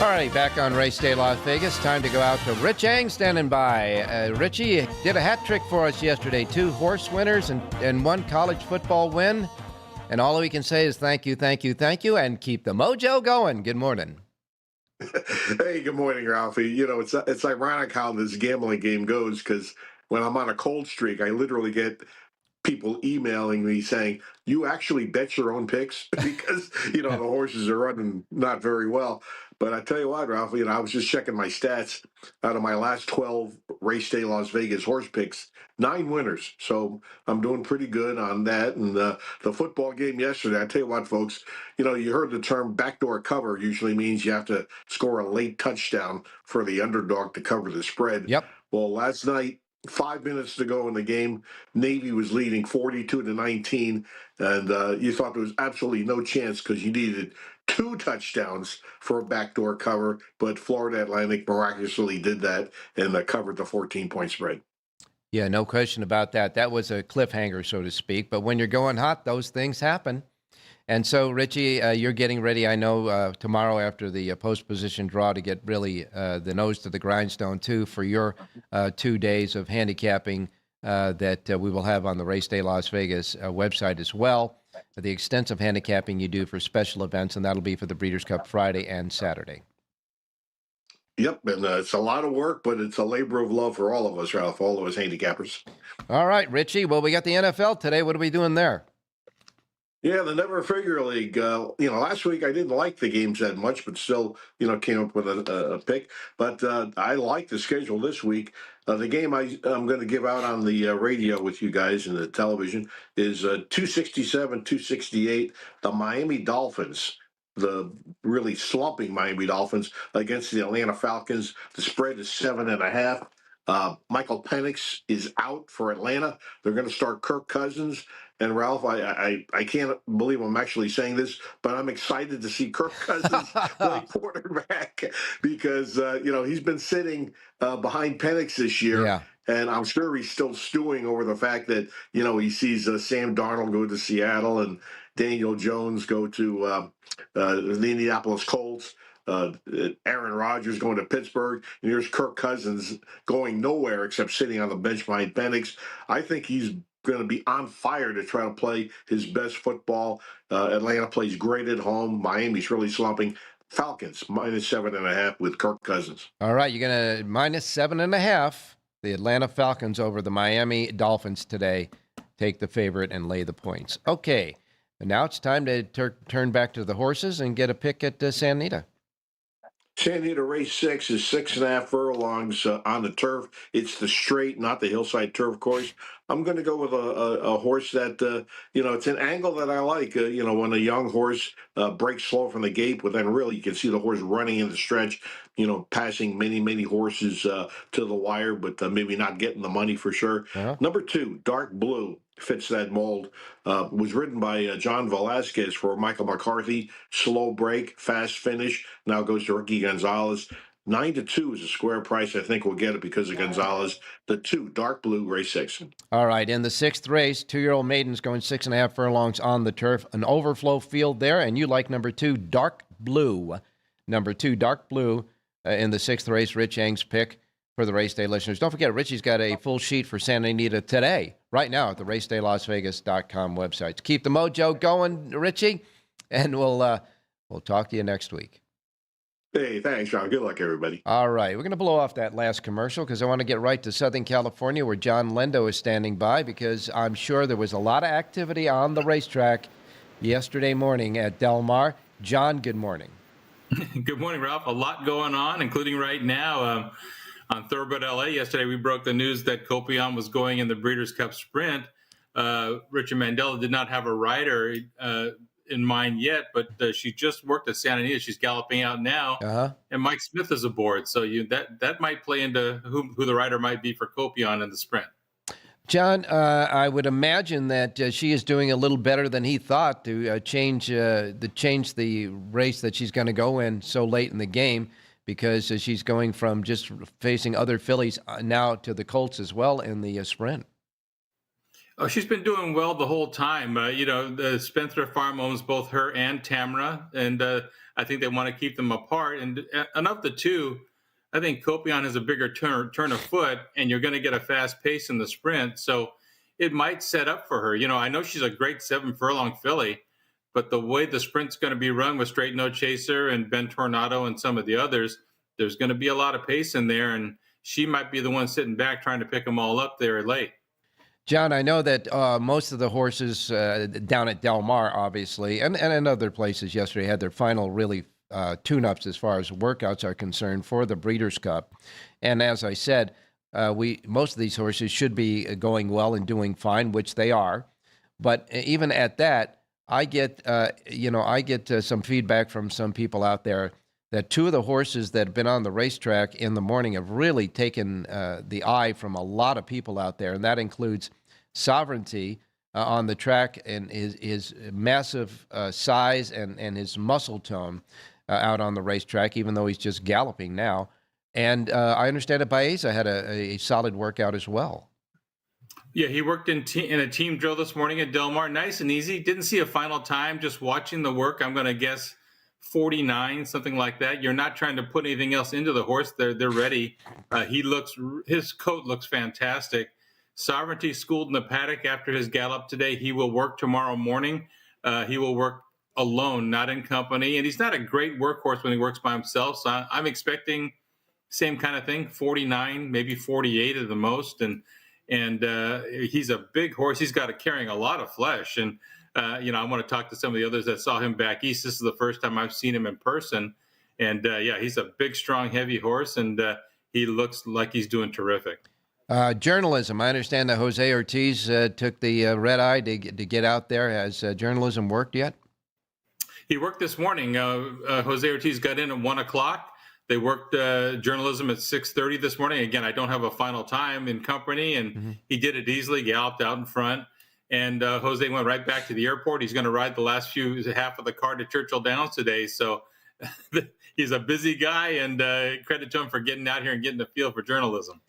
All right, back on Race Day Las Vegas. Time to go out to Rich Ang standing by. Richie did a hat trick for us yesterday. 2 horse winners and 1 college football win. And all we can say is thank you, thank you, thank you, and keep the mojo going. Good morning. Hey, good morning, Ralphie. You know, it's ironic how this gambling game goes, because when I'm on a cold streak, I literally get people emailing me saying, you actually bet your own picks? Because, you know, the horses are running not very well. But I tell you what, Ralph, you know, I was just checking my stats. Out of my last 12 Race Day Las Vegas horse picks, 9 winners. So I'm doing pretty good on that. And the football game yesterday, I tell you what, folks, you know, you heard the term backdoor cover usually means you have to score a late touchdown for the underdog to cover the spread. Yep. Well, last night, 5 minutes to go in the game, Navy was leading 42-19, and you thought there was absolutely no chance because you needed 2 touchdowns for a backdoor cover, but Florida Atlantic miraculously did that and covered the 14-point spread. Yeah, no question about that. That was a cliffhanger, so to speak. But when you're going hot, those things happen. And so, Richie, you're getting ready, I know, tomorrow after the post-position draw to get really the nose to the grindstone, too, for your 2 days of handicapping that we will have on the Race Day Las Vegas website as well. The extensive handicapping you do for special events, and that'll be for the Breeders' Cup Friday and Saturday. Yep, and it's a lot of work, but it's a labor of love for all of us, Ralph, all of us handicappers. All right, Richie. Well, we got the NFL today. What are we doing there? Yeah, the Never Figure League. You know, last week I didn't like the games that much, but still, you know, came up with a pick. But I like the schedule this week. The game I'm going to give out on the radio with you guys and the television is 267, 268. The Miami Dolphins, the really slumping Miami Dolphins against the Atlanta Falcons. The spread is 7.5. Michael Penix is out for Atlanta. They're going to start Kirk Cousins. And Ralph, I can't believe I'm actually saying this, but I'm excited to see Kirk Cousins play quarterback because, you know, he's been sitting behind Penix this year. Yeah. And I'm sure he's still stewing over the fact that, you know, he sees Sam Darnold go to Seattle and Daniel Jones go to the Indianapolis Colts. Aaron Rodgers going to Pittsburgh, and here's Kirk Cousins going nowhere except sitting on the bench behind Penix. I think he's going to be on fire to try to play his best football. Atlanta plays great at home. Miami's really slumping. Falcons minus 7.5 with Kirk Cousins. All right, you're going to minus 7.5. The Atlanta Falcons over the Miami Dolphins today. Take the favorite and lay the points. Okay, and now it's time to turn back to the horses and get a pick at San Anita. San Anita Race 6 is 6.5 furlongs on the turf. It's the straight, not the hillside turf course. I'm going to go with a horse that, you know, it's an angle that I like. You know, when a young horse breaks slow from the gate, but then really you can see the horse running in the stretch, you know, passing many, many horses to the wire, but maybe not getting the money for sure. Uh-huh. Number 2, Dark Blue. fits that mold. Was ridden by John Velasquez for Michael McCarthy. Slow break, fast finish. Now goes to Ricky Gonzalez. 9-2 is a square price. I think we'll get it because of Gonzalez. The 2, dark blue, race 6. All right, in the 6th race, 2-year-old maidens going 6.5 furlongs on the turf. An overflow field there, and you like number 2, dark blue. Number 2, dark blue, in the 6th race, Rich Yang's pick for the Race Day listeners. Don't forget, Richie's got a full sheet for Santa Anita today, right now, at the racedaylasvegas.com website. Keep the mojo going, Richie, and we'll talk to you next week. Hey, thanks, John. Good luck, everybody. All right. We're going to blow off that last commercial because I want to get right to Southern California where John Lendo is standing by because I'm sure there was a lot of activity on the racetrack yesterday morning at Del Mar. John, good morning. Good morning, Ralph. A lot going on, including right now on Thoroughbred LA. Yesterday, we broke the news that Copion was going in the Breeders' Cup Sprint. Richard Mandela did not have a rider in mind yet, but she just worked at Santa Anita. She's galloping out now, and Mike Smith is aboard. So that might play into who the rider might be for Copion in the sprint. John, I would imagine that she is doing a little better than he thought to change the race that she's going to go in so late in the game, because she's going from just facing other fillies now to the Colts as well in the sprint. Oh, she's been doing well the whole time. The Spendthrift Farm owns both her and Tamara, and I think they want to keep them apart. And of the two, I think Copion has a bigger turn of foot, and you're going to get a fast pace in the sprint. So it might set up for her. I know she's a great 7-furlong filly, but the way the sprint's going to be run with Straight No Chaser and Ben Tornado and some of the others, there's going to be a lot of pace in there, and she might be the one sitting back trying to pick them all up there late. John, I know that most of the horses down at Del Mar, obviously, and in other places yesterday had their final really tune-ups as far as workouts are concerned for the Breeders' Cup. And as I said, most of these horses should be going well and doing fine, which they are. But even at that, I get some feedback from some people out there that 2 of the horses that have been on the racetrack in the morning have really taken the eye from a lot of people out there, and that includes Sovereignty on the track and his massive size and his muscle tone out on the racetrack, even though he's just galloping now. And I understand that Baeza had a solid workout as well. Yeah, he worked in a team drill this morning at Del Mar. Nice and easy. Didn't see a final time, just watching the work. I'm going to guess 49, something like that. You're not trying to put anything else into the horse. They're ready. His coat looks fantastic. Sovereignty schooled in the paddock after his gallop today. He will work tomorrow morning. He will work alone, not in company. And he's not a great workhorse when he works by himself. So I'm expecting same kind of thing, 49, maybe 48 at the most. And he's a big horse. He's got carrying a lot of flesh. And I want to talk to some of the others that saw him back east. This is the first time I've seen him in person. And he's a big, strong, heavy horse. And he looks like he's doing terrific. Journalism. I understand that Jose Ortiz took the red eye to get out there. Has journalism worked yet? He worked this morning. Jose Ortiz got in at 1 o'clock. They worked journalism at 6:30 this morning. Again, I don't have a final time in company, and he did it easily, galloped out in front. And Jose went right back to the airport. He's going to ride the last half of the car to Churchill Downs today. So he's a busy guy, and credit to him for getting out here and getting the feel for journalism.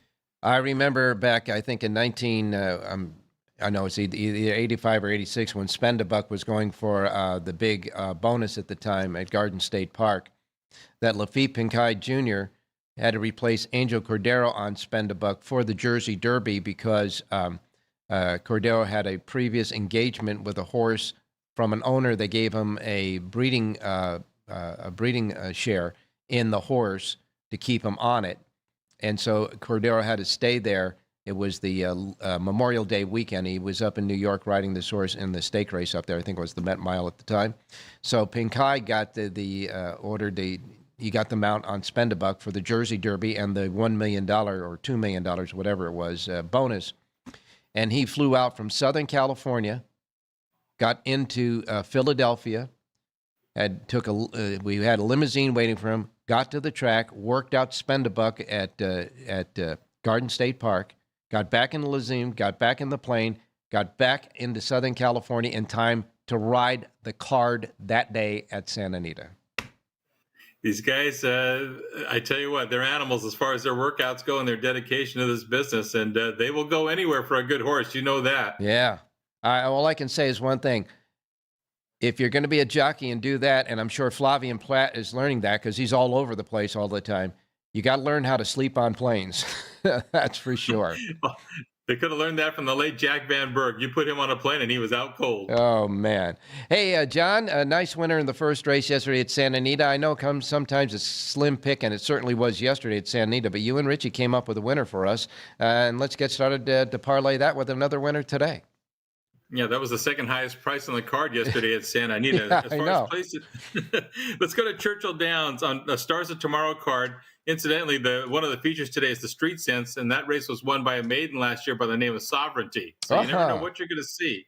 I remember back, I think in I know it's either 85 or 86 when Spendabuck was going for the big bonus at the time at Garden State Park, that Lafitte Pincay Jr. had to replace Angel Cordero on Spendabuck for the Jersey Derby because Cordero had a previous engagement with a horse from an owner that gave him a breeding share in the horse to keep him on it. And so Cordero had to stay there. It was the Memorial Day weekend. He was up in New York riding this horse in the stake race up there. I think it was the Met Mile at the time. So Pincay got he got the mount on Spendabuck for the Jersey Derby and the $1 million or $2 million, whatever it was, bonus. And he flew out from Southern California, got into Philadelphia, we had a limousine waiting for him, got to the track, worked out Spendabuck at Garden State Park, got back in the limousine, got back in the plane, got back into Southern California in time to ride the card that day at Santa Anita. These guys, I tell you what, they're animals as far as their workouts go and their dedication to this business, and they will go anywhere for a good horse. You know that. Yeah. All I can say is one thing. If you're going to be a jockey and do that, and I'm sure Flavien Prat is learning that because he's all over the place all the time, you got to learn how to sleep on planes. That's for sure. They could have learned that from the late Jack Van Berg. You put him on a plane and he was out cold. Oh, man. Hey, John, a nice winner in the first race yesterday at Santa Anita. I know sometimes it's slim pick, and it certainly was yesterday at Santa Anita, but you and Richie came up with a winner for us. And let's get started to parlay that with another winner today. Yeah, that was the second highest price on the card yesterday at Santa Anita. Yeah, as far as places, let's go to Churchill Downs on the Stars of Tomorrow card. Incidentally, one of the features today is the Street Sense, and that race was won by a maiden last year by the name of Sovereignty. So you never know what you're going to see.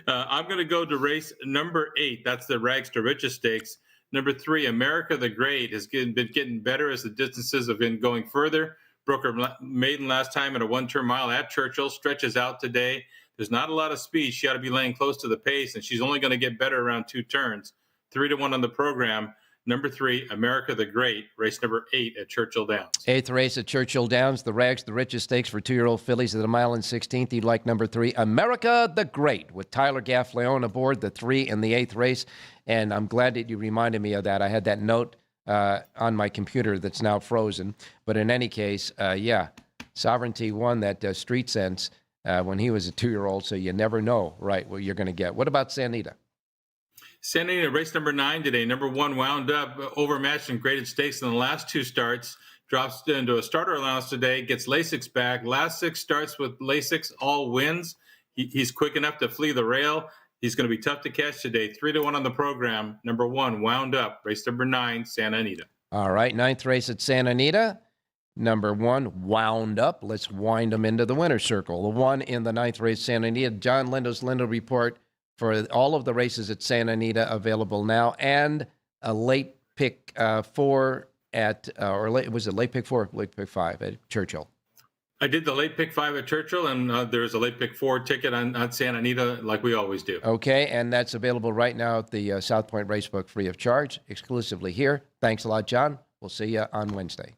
I'm going to go to race number 8. That's the Rags to Riches Stakes. Number 3, America the Great, has been getting better as the distances have been going further. Broke her maiden last time at a 1-turn mile at Churchill. Stretches out today. There's not a lot of speed. She ought to be laying close to the pace, and she's only going to get better around 2 turns. 3-1 on the program. Number 3, America the Great, race number 8 at Churchill Downs. 8th race at Churchill Downs, the Rags, the Richest Stakes for 2-year-old fillies at a mile and 16th. You'd like number 3, America the Great, with Tyler Gaffleon aboard, the 3 in the 8th race. And I'm glad that you reminded me of that. I had that note on my computer that's now frozen. But in any case, Sovereignty won that Street Sense when he was a 2-year-old, so you never know, right, what you're going to get. What about Santa Anita? Santa Anita, race number 9 today. Number 1 wound up, overmatched in graded stakes in the last 2 starts. Drops into a starter allowance today, gets Lasix back. Last 6 starts with Lasix, all wins. He's quick enough to flee the rail. He's going to be tough to catch today. 3-1 on the program. Number 1 wound up, race number 9, Santa Anita. All right, 9th race at Santa Anita. Number 1 wound up. Let's wind them into the winner's circle. The 1 in the 9th race, Santa Anita. John Lindo's Lindo report for all of the races at Santa Anita available now, and a late pick 4 at, was it late pick 4 or late pick 5 at Churchill? I did the late pick 5 at Churchill, and there's a late pick 4 ticket on Santa Anita like we always do. Okay, and that's available right now at the South Point Racebook free of charge, exclusively here. Thanks a lot, John. We'll see you on Wednesday.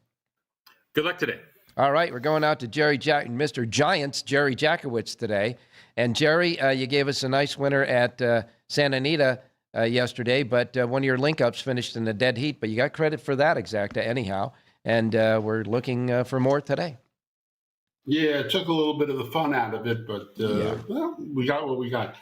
Good luck today. All right, we're going out to Mr. Giants, Jerry Jackowitz today. And Jerry, you gave us a nice winner at Santa Anita yesterday, but one of your link-ups finished in a dead heat, but you got credit for that exacta anyhow. And we're looking for more today. Yeah, it took a little bit of the fun out of it, but well, we got what we got.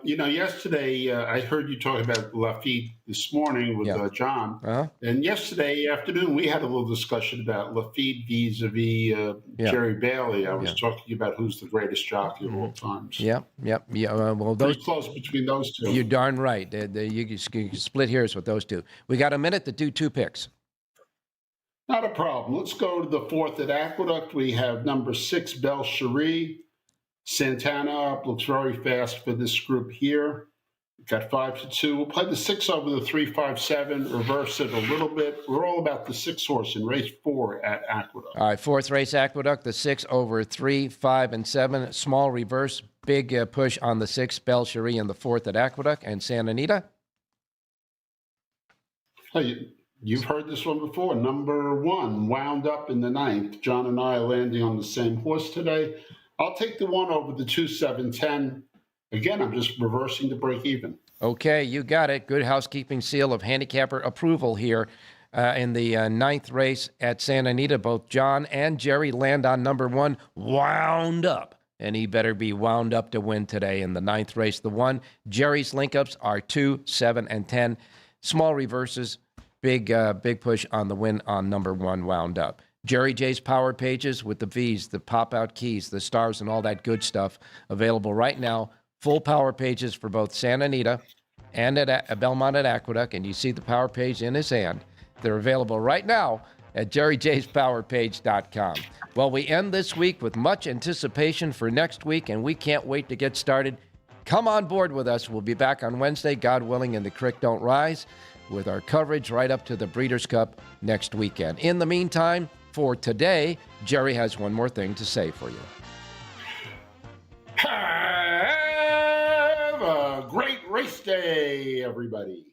Yesterday I heard you talk about Lafitte this morning with John. And yesterday afternoon we had a little discussion about Lafitte vis-a-vis Jerry Bailey. I was talking about who's the greatest jockey of all time. So Well, pretty close between those two. You're darn right. You can split hairs with those two. We got a minute to do 2 picks. Not a problem. Let's go to the 4th at Aqueduct. We have number 6, Bel Cherie. Santana up, looks very fast for this group here. We've got 5-2. We'll play the 6 over the 3-5-7, reverse it a little bit. We're all about the 6 horse in race 4 at Aqueduct. All right, 4th race Aqueduct, the 6 over 3, 5, and 7. Small reverse, big push on the 6, Bel Cherie in the 4th at Aqueduct. And Santa Anita? Hey, you've heard this one before. Number 1, wound up in the 9th. John and I are landing on the same horse today. I'll take the 1 over the 2, 7, 10. Again, I'm just reversing the break even. Okay, you got it. Good housekeeping seal of handicapper approval here in the 9th race at Santa Anita. Both John and Jerry land on number 1, wound up. And he better be wound up to win today in the 9th race. The 1, Jerry's link-ups are 2, 7, and 10. Small reverses, big push on the win on number 1, wound up. Jerry J's Power Pages with the V's, the pop-out keys, the stars, and all that good stuff available right now. Full Power Pages for both Santa Anita and at Belmont at Aqueduct, and you see the Power Page in his hand. They're available right now at jerryjspowerpage.com. Well, we end this week with much anticipation for next week, and we can't wait to get started. Come on board with us. We'll be back on Wednesday, God willing, and the creek don't rise, with our coverage right up to the Breeders' Cup next weekend. In the meantime, for today, Jerry has one more thing to say for you. race day, everybody.